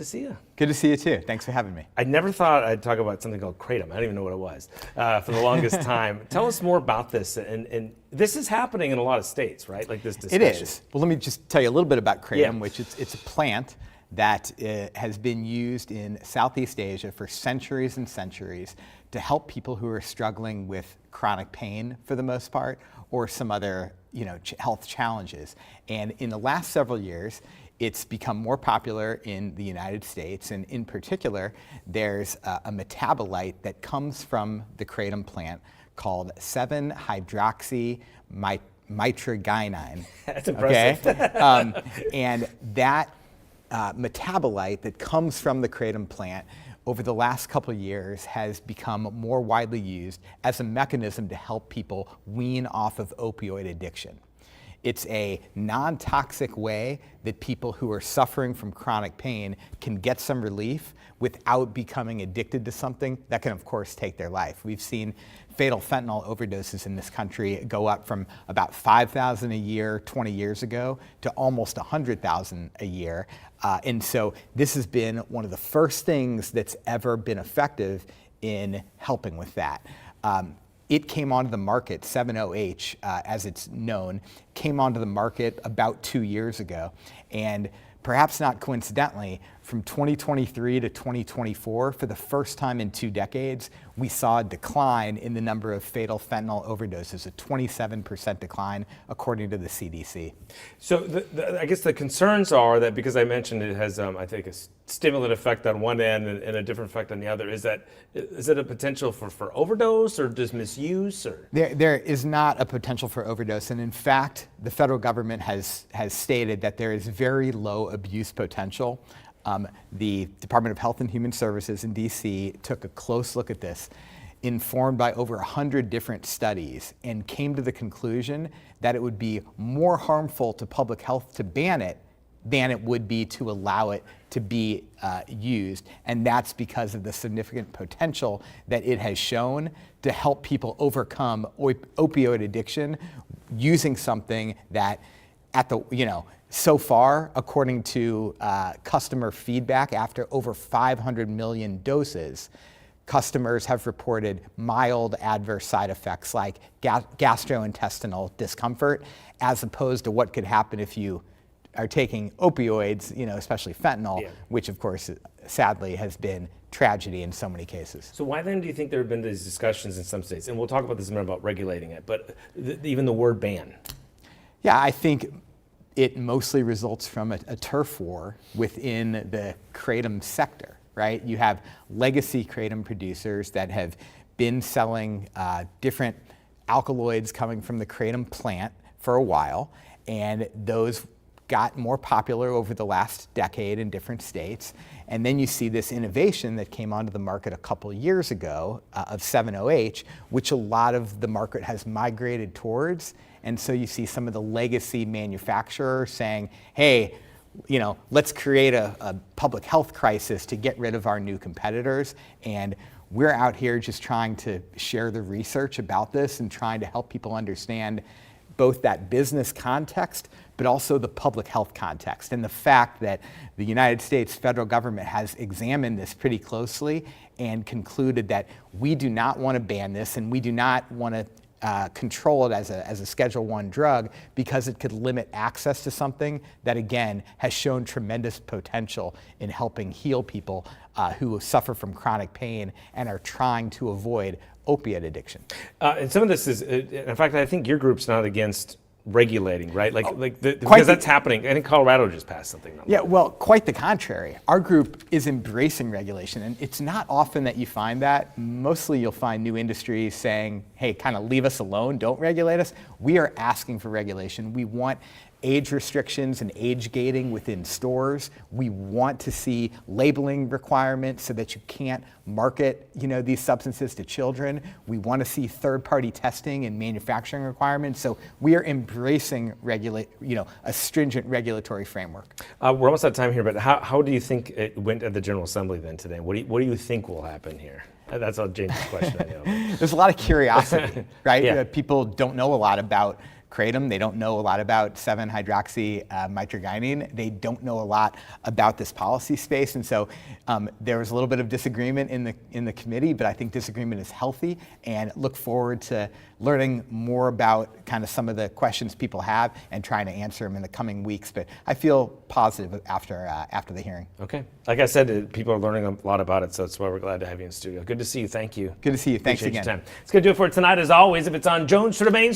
to see you. Good to see you too. Thanks for having me. I never thought I'd talk about something called Kratom. I don't even know what it was for the longest time. Tell us more about this. And this is happening in a lot of states, right? Like this discussion. It is. Well, let me just tell you a little bit about Kratom, which it's a plant that has been used in Southeast Asia for centuries and centuries to help people who are struggling with chronic pain for the most part, or some other health challenges. And in the last several years, it's become more popular in the United States, and in particular, there's a metabolite that comes from the kratom plant called 7-hydroxymitragynine. That's impressive. Okay? And that metabolite that comes from the kratom plant over the last couple of years has become more widely used as a mechanism to help people wean off of opioid addiction. It's a non-toxic way that people who are suffering from chronic pain can get some relief without becoming addicted to something that can, of course, take their life. We've seen fatal fentanyl overdoses in this country go up from about 5,000 a year 20 years ago to almost 100,000 a year. And so this has been one of the first things that's ever been effective in helping with that. It came onto the market, 7-OH, as it's known, came onto the market about 2 years ago. And perhaps not coincidentally, from 2023 to 2024, for the first time in 2 decades, we saw a decline in the number of fatal fentanyl overdoses, a 27% decline, according to the CDC. So I guess the concerns are that because I mentioned it has, I think, a stimulant effect on one end and a different effect on the other, is it a potential for overdose or just misuse? Or? There is not a potential for overdose, and in fact, the federal government has stated that there is very low abuse potential. The Department of Health and Human Services in DC took a close look at this, informed by over 100 different studies, and came to the conclusion that it would be more harmful to public health to ban it than it would be to allow it to be used. And that's because of the significant potential that it has shown to help people overcome opioid addiction using something that so far, according to customer feedback, after over 500 million doses, customers have reported mild adverse side effects like gastrointestinal discomfort, as opposed to what could happen if you are taking opioids, especially fentanyl, which of course, sadly, has been tragedy in so many cases. So why then do you think there have been these discussions in some states? And we'll talk about this in a minute about regulating it, but even the word ban. Yeah, I think it mostly results from a turf war within the kratom sector, right? You have legacy kratom producers that have been selling different alkaloids coming from the kratom plant for a while, and those got more popular over the last decade in different states. And then you see this innovation that came onto the market a couple years ago of 7-OH, which a lot of the market has migrated towards. And so you see some of the legacy manufacturers saying, hey, let's create a public health crisis to get rid of our new competitors. And we're out here just trying to share the research about this and trying to help people understand both that business context, but also the public health context. And the fact that the United States federal government has examined this pretty closely and concluded that we do not want to ban this, and we do not want to control it as a Schedule I drug, because it could limit access to something that, again, has shown tremendous potential in helping heal people who suffer from chronic pain and are trying to avoid opiate addiction. And some of this is, in fact, I think your group's not against regulating, right? Because that's happening. I think Colorado just passed something. Yeah, well, quite the contrary. Our group is embracing regulation, and it's not often that you find that. Mostly you'll find new industries saying, hey, kind of leave us alone, don't regulate us. We are asking for regulation. We want age restrictions and age gating within stores. We want to see labeling requirements so that you can't market, these substances to children. We want to see third-party testing and manufacturing requirements. So we are embracing a stringent regulatory framework. We're almost out of time here, but how do you think it went at the General Assembly then today? What do you think will happen here? That's all James' question, I know. There's a lot of curiosity, right? Yeah. People don't know a lot about Kratom. They don't know a lot about 7-hydroxymitragynine. They don't know a lot about this policy space. And so there was a little bit of disagreement in the committee, but I think disagreement is healthy, and look forward to learning more about kind of some of the questions people have and trying to answer them in the coming weeks. But I feel positive after the hearing. Okay. Like I said, people are learning a lot about it, so that's why we're glad to have you in the studio. Good to see you. Thank you. Good to see you. Thanks Appreciate again. your time. It's going to do it for tonight, as always. If it's on Jones to the Main